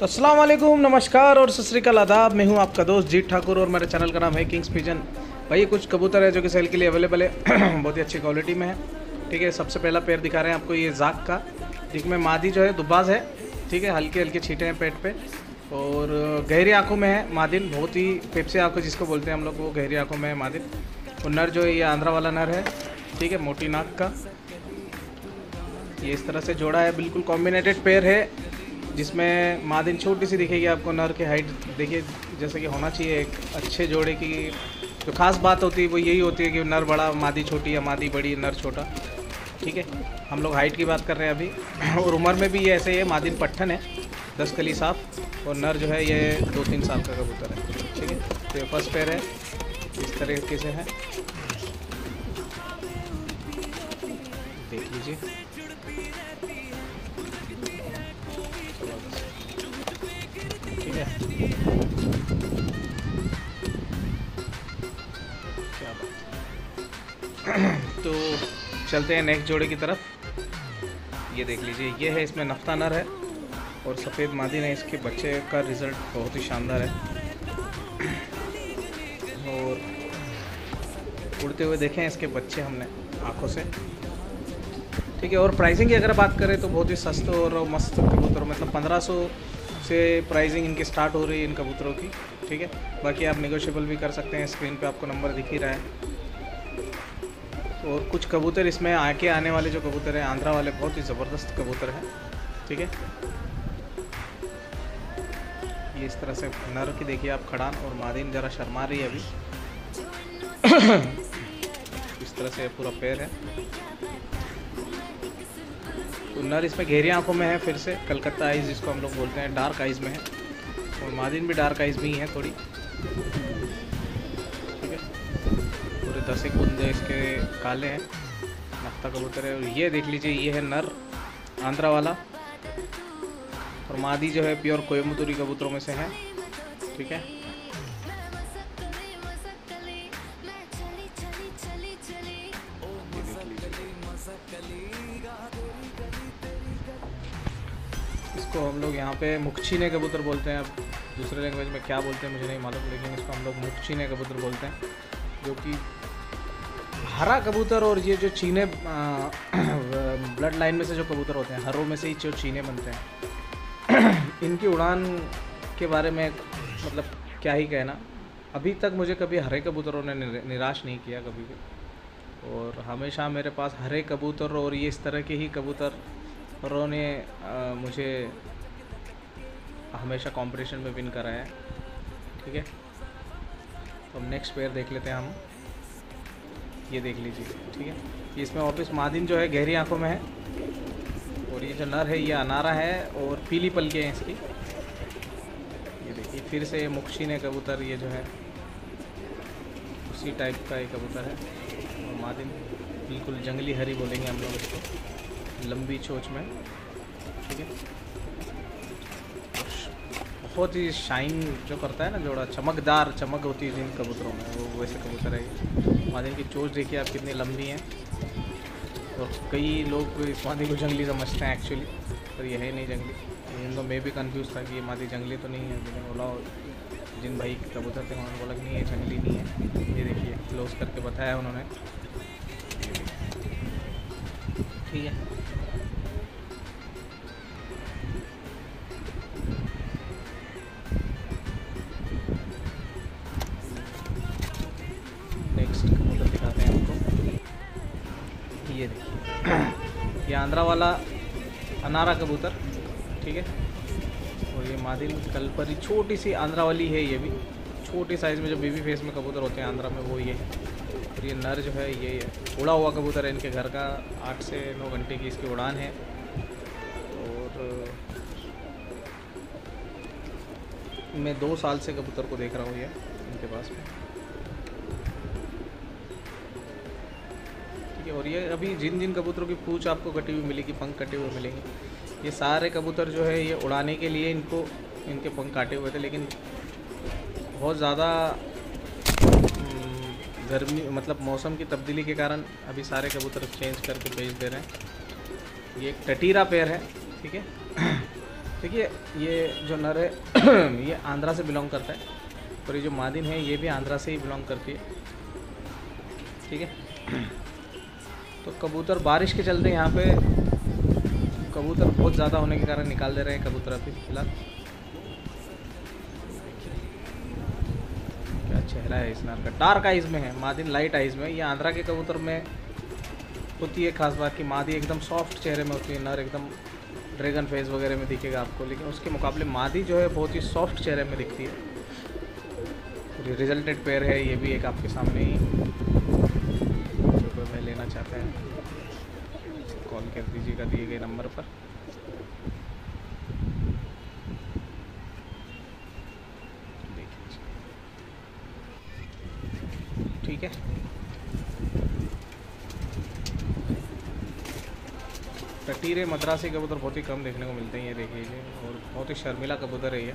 तो अस्सलाम वालेकुम, नमस्कार और सत श्री अकाल, आदाब। मैं हूं आपका दोस्त जीत ठाकुर और मेरे चैनल का नाम है किंग्स पिजन। भाई कुछ कबूतर है जो कि सेल के लिए अवेलेबल है बहुत ही अच्छी क्वालिटी में है। ठीक है, सबसे पहला पेयर दिखा रहे हैं आपको ये जाक का, जिसमें मादी जो है दुब्बाज है। ठीक है, हल्के हल्के छींटे हैं पेट पे और गहरी आँखों में है मादिन, बहुत ही पेप्सी आँखों जिसको बोलते हैं हम लोग, वो गहरी आँखों में है मादिन। और नर जो है ये आंध्रा वाला नर है। ठीक है, मोटी नाक का ये इस तरह से जोड़ा है, बिल्कुल कॉम्बिनेटेड पेयर है जिसमें मादिन छोटी सी दिखेगी आपको। नर की हाइट देखिए जैसे कि होना चाहिए एक अच्छे जोड़े की। जो खास बात होती है वो यही होती है कि नर बड़ा मादी छोटी या मादी बड़ी नर छोटा। ठीक है, हम लोग हाइट की बात कर रहे हैं अभी और उम्र में भी ये ऐसे ही है। मादिन पट्ठन है, 10 कली साफ, और नर जो है ये 2-3 साल का कबूतर है। ठीक है, तो ये फर्स्ट पेयर है, इस तरीके से है, देख लीजिए। ठीक है, क्या बात तो चलते हैं नेक्स्ट जोड़े की तरफ। ये देख लीजिए, ये है, इसमें नफ्ता नर है और सफ़ेद मादिन है। इसके बच्चे का रिज़ल्ट बहुत ही शानदार है और उड़ते हुए देखें इसके बच्चे हमने आँखों से। ठीक है, और प्राइसिंग की अगर बात करें तो बहुत ही सस्ते और मस्त कबूतर, मतलब 1500 से प्राइसिंग इनकी स्टार्ट हो रही है इन कबूतरों की। ठीक है, बाकी आप नेगोशिएबल भी कर सकते हैं, स्क्रीन पे आपको नंबर दिख ही रहा है। और कुछ कबूतर इसमें आके आने वाले जो कबूतर हैं आंध्रा वाले, बहुत ही ज़बरदस्त कबूतर हैं। ठीक है, ये इस तरह से नर की देखिए आप खड़ान, और मादिन ज़रा शर्मा रही है अभी इस तरह से पूरा पैर है। तो नर इसमें गहरी आंखों में है, फिर से कलकत्ता आइज़ जिसको हम लोग बोलते हैं, डार्क आइज़ में है, और मादिन भी डार्क आइज़ में ही है थोड़ी। ठीक है, पूरे 10 कुंदे इसके काले हैं, नफ्ता कबूतर है। और ये देख लीजिए, ये है नर आंध्रा वाला, और मादी जो है प्योर कोयमुतूरी कबूतरों में से है। ठीक है, इसको हम लोग यहाँ पे मुखचीने कबूतर बोलते हैं। अब दूसरे लैंग्वेज में क्या बोलते हैं मुझे नहीं मालूम, लेकिन इसको हम लोग मुखचीने कबूतर बोलते हैं, जो कि हरा कबूतर। और ये जो चीने ब्लड लाइन में से जो कबूतर होते हैं, हरों में से ही जो चीने बनते हैं इनकी उड़ान के बारे में मतलब क्या ही कहना। अभी तक मुझे कभी हरे कबूतरों ने निराश नहीं किया कभी भी, और हमेशा मेरे पास हरे कबूतर और ये इस तरह के ही कबूतरों ने मुझे हमेशा कंपटीशन में विन कराया है। ठीक है, तो अब नेक्स्ट पेयर देख लेते हैं हम। ये देख लीजिए, ठीक है, इसमें वापस मादिन जो है गहरी आंखों में है, और ये जो नर है ये अनारा है और पीली पलके हैं इसकी। ये देखिए फिर से मुखचीने कबूतर, ये जो है उसी टाइप का एक कबूतर है, और मादिन बिल्कुल जंगली हरी बोलेंगे हम लोग इसको, लंबी चोंच में। ठीक है, बहुत ही शाइन जो करता है ना जोड़ा, चमकदार चमक होती है जिन कबूतरों में, वो वैसे कबूतर है। मादिन की चोंच देखिए आप कितनी लंबी है, और कई लोग इस मादी को जंगली समझते हैं एक्चुअली, पर यह है नहीं जंगली। इन तो मैं भी कंफ्यूज था कि ये मादी जंगली तो नहीं है, लेकिन बोला जिन भाई कबूतर थे उन्होंने बोला कि नहीं ये जंगली नहीं है। ये देखिए क्लोज करके बताया उन्होंने। ठीक है, नेक्स्ट कबूतर दिखाते हैं आपको। ये देखिए ये आंध्रा वाला अनारा कबूतर। ठीक है, और ये मादिन कलपरी छोटी सी आंध्रा वाली है, ये भी छोटी साइज़ में जो बेबी फेस में कबूतर होते हैं आंध्रा में, वो ये है। और ये नर जो है ये उड़ा हुआ कबूतर है, इनके घर का 8 से 9 घंटे की इसकी उड़ान है। और मैं 2 साल से कबूतर को देख रहा हूँ ये इनके पास में। ठीक है, और ये अभी जिन जिन कबूतरों की पूंछ आपको कटी हुई मिलेगी, पंख कटे हुए मिलेंगे, ये सारे कबूतर जो है ये उड़ाने के लिए इनको इनके पंख काटे हुए थे, लेकिन बहुत ज़्यादा गर्मी मतलब मौसम की तब्दीली के कारण अभी सारे कबूतर चेंज करके भेज दे रहे हैं। ये एक टटीरा पेयर है, ठीक है। देखिए ये जो नर है ये आंध्रा से बिलोंग करता है, और ये जो मादिन है ये भी आंध्रा से ही बिलोंग करती है। ठीक है, तो कबूतर बारिश के चलते यहाँ पे कबूतर बहुत ज़्यादा होने के कारण निकाल दे रहे हैं कबूतर अभी फिलहाल। क्या चेहरा है इस नर का, डार्क आइज में है, मादिन लाइट आइज में। ये आंध्रा के कबूतर में होती है खास बात कि मादी एकदम सॉफ्ट चेहरे में होती है, नर एकदम ड्रैगन फेस वगैरह में दिखेगा आपको, लेकिन उसके मुकाबले मादी जो है बहुत ही सॉफ्ट चेहरे में दिखती है। रिजल्टेड पेयर है ये भी एक आपके सामने ही, जो कोई मैं लेना चाहता है कॉल कर दीजिएगा दिए गए नंबर पर। देख लीजिए, ठीक है। टटीरे मद्रासी कबूतर बहुत ही कम देखने को मिलते हैं, ये देख लीजिए, और बहुत ही शर्मिला कबूतर है ये,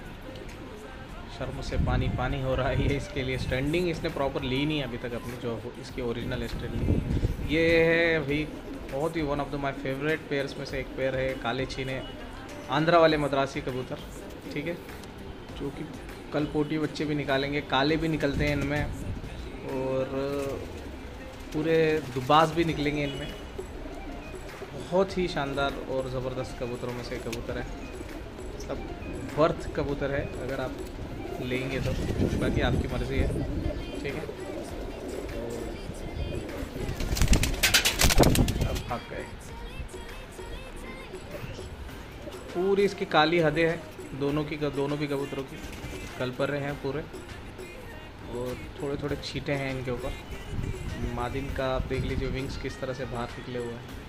शर्म से पानी पानी हो रहा है ये। इसके लिए स्टैंडिंग इसने प्रॉपर ली नहीं अभी तक अपनी, जो इसकी ओरिजिनल स्टैंडिंग ये है अभी। बहुत ही one of the my favourite pairs में से एक पेयर है काले छीने आंध्रा वाले मद्रासी कबूतर। ठीक है, जो कि कल पोटी बच्चे भी निकालेंगे, काले भी निकलते हैं इनमें, और पूरे दुबास भी निकलेंगे इनमें। बहुत ही शानदार और ज़बरदस्त कबूतरों में से कबूतर है, सब वर्थ कबूतर है अगर आप लेंगे तो, बाकी आपकी मर्ज़ी है। ठीक है, अब भाग गए। पूरी इसकी काली हदें हैं दोनों भी कबूतरों की, कल पर रहे हैं पूरे, और थोड़े थोड़े छींटे हैं इनके ऊपर। मादिन का आप देख लीजिए विंग्स किस तरह से बाहर निकले हुए हैं।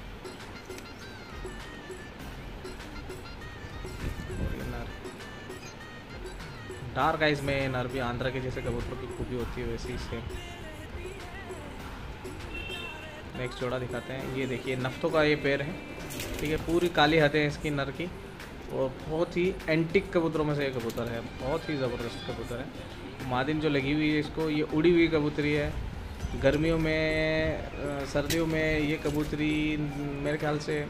डार्क आइज में नर भी आंध्रा के जैसे कबूतरों की खूबी होती है वैसे ही सेम। नेक्स्ट जोड़ा दिखाते हैं, ये देखिए नफ्तों का ये पेड़ है। ठीक है, पूरी काली हदें हैं इसकी नर की, और बहुत ही एंटिक कबूतरों में से एक कबूतर है, बहुत ही ज़बरदस्त कबूतर है। मादिन जो लगी हुई है इसको, ये उड़ी हुई कबूतरी है। गर्मियों में सर्दियों में ये कबूतरी मेरे ख्याल से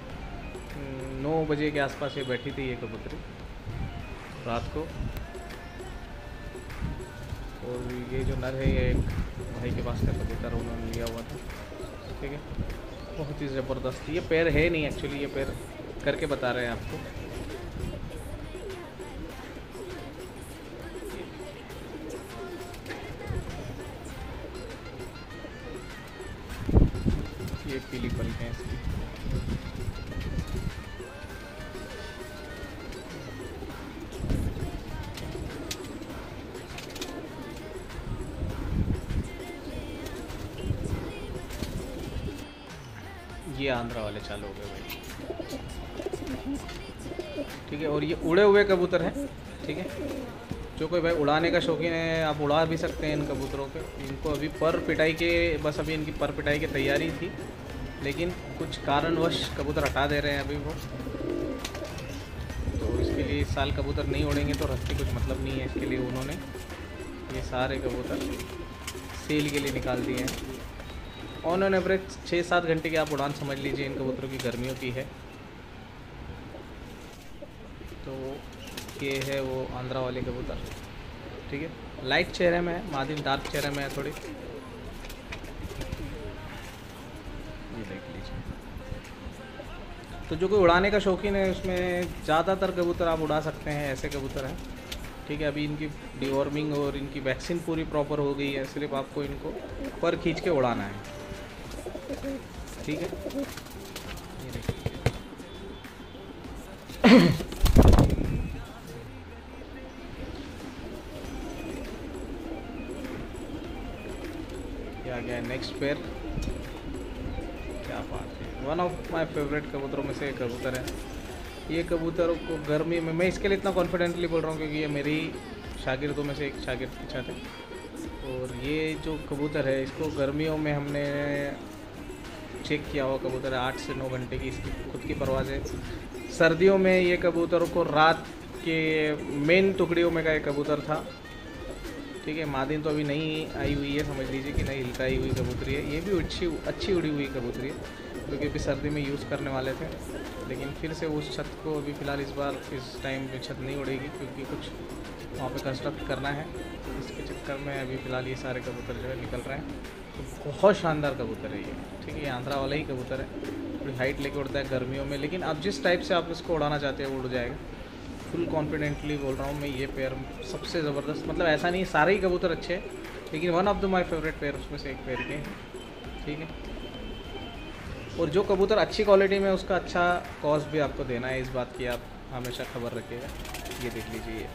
9 बजे के आसपास ये बैठी थी ये कबूतरी रात को। और ये जो नर है ये एक भाई के पास का कबूतर उन्होंने लिया हुआ था। ठीक है, बहुत ही ज़बरदस्त। ये पैर है नहीं एक्चुअली, ये पैर करके बता रहे हैं आपको। ये पीली पलकें हैं इसकी। ये आंध्रा वाले चालू हो गए भाई। ठीक है, और ये उड़े हुए कबूतर हैं। ठीक है, जो कोई भाई उड़ाने का शौकीन है आप उड़ा भी सकते हैं इन कबूतरों के। इनको अभी पर पिटाई के, बस अभी इनकी पर पिटाई की तैयारी थी, लेकिन कुछ कारणवश कबूतर हटा दे रहे हैं अभी वो, तो इसके लिए इस साल कबूतर नहीं उड़ेंगे तो रख के कुछ मतलब नहीं है। इसके लिए उन्होंने ये सारे कबूतर सेल के लिए निकाल दिए हैं। ऑन एन एवरेज 6-7 घंटे की आप उड़ान समझ लीजिए इन कबूतरों की गर्मियों की है। तो ये है वो आंध्रा वाले कबूतर। ठीक है, लाइट चेहरे में है, मादिन डार्क चेहरे में है थोड़ी। ये देख लीजिए, तो जो कोई उड़ाने का शौकीन है उसमें ज़्यादातर कबूतर आप उड़ा सकते हैं, ऐसे कबूतर हैं। ठीक है, अभी इनकी डिवॉर्मिंग और इनकी वैक्सीन पूरी प्रॉपर हो गई है, सिर्फ आपको इनको पर खींच के उड़ाना है। ठीक है, ये देखिए ये आ गया नेक्स्ट पेयर। क्या बात है, वन ऑफ माय फेवरेट कबूतरों में से एक कबूतर है। ये कबूतर को गर्मी में, मैं इसके लिए इतना कॉन्फिडेंटली बोल रहा हूँ क्योंकि ये मेरी शागिर्दों में से एक शागिर्द पीछा थे। और ये जो कबूतर है इसको गर्मियों में हमने चेक किया हुआ कबूतर है, 8 से 9 घंटे की इसकी खुद की परवाज़ है। सर्दियों में ये कबूतरों को रात के मेन टुकड़ियों में का एक कबूतर था। ठीक है, मादिन तो अभी नहीं आई हुई है, समझ लीजिए कि नहीं हिलकाई हुई कबूतरी है। ये भी अच्छी उड़ी हुई कबूतरी है। क्योंकि अभी सर्दी में यूज़ करने वाले थे, लेकिन फिर से उस छत को अभी फ़िलहाल इस बार इस टाइम पे छत नहीं उड़ेगी, क्योंकि कुछ वहाँ पे कंस्ट्रक्ट करना है। इसके चक्कर में अभी फ़िलहाल ये सारे कबूतर जो है निकल रहे हैं। तो बहुत शानदार कबूतर है ये, ठीक है। ये आंध्रा वाला ही कबूतर है, थोड़ी हाइट लेके उड़ता है गर्मियों में, लेकिन आप जिस टाइप से आप इसको उड़ाना चाहते हैं वो उड़ जाएगा। फुल कॉन्फिडेंटली बोल रहा हूँ मैं, ये पेयर सबसे ज़बरदस्त, मतलब ऐसा नहीं सारे ही कबूतर अच्छे हैं, लेकिन one of the my favourite pair उसमें से एक पेयर के, ठीक है। और जो कबूतर अच्छी क्वालिटी में, उसका अच्छा कॉस्ट भी आपको देना है, इस बात की आप हमेशा खबर रखिएगा। ये देख लीजिए,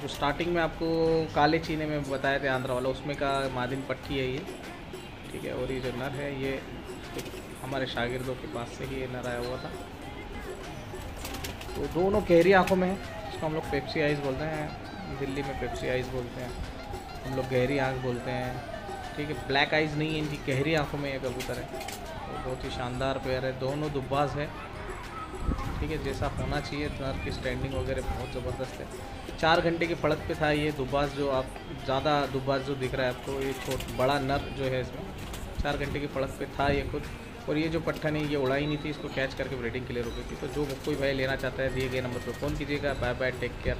जो स्टार्टिंग में आपको काले चीने में बताए थे आंध्रा वाला, उसमें का मादिन पट्टी है ये, ठीक है। और ये जो नर है ये हमारे शागिर्दों के पास से ही ये नर आया हुआ था। तो दोनों गहरी आँखों में है, इसको हम लोग पेप्सी आइज़ बोलते हैं, दिल्ली में पेप्सी आइज़ बोलते हैं, हम लोग गहरी आँख बोलते हैं, ठीक है। ब्लैक आइज़ नहीं है इनकी, गहरी आँखों में ये कबूतर है। तो बहुत ही शानदार पेयर है, दोनों दुब्बाज है, ठीक है, जैसा होना चाहिए। नर की स्टैंडिंग वगैरह बहुत ज़बरदस्त है। 4 घंटे की फड़क पे था ये दुब्बाज, जो आप ज़्यादा दुब्बाज जो दिख रहा है आपको, ये बड़ा नर जो है इसमें 4 घंटे की फड़क पे था ये खुद। और ये जो पट्ठन है ये उड़ा ही नहीं थी, इसको कैच करके ब्रीडिंग के लिए रोकी थी। तो जो कोई भाई लेना चाहता है दिए गए नंबर पर फ़ोन कीजिएगा। Bye bye, take care.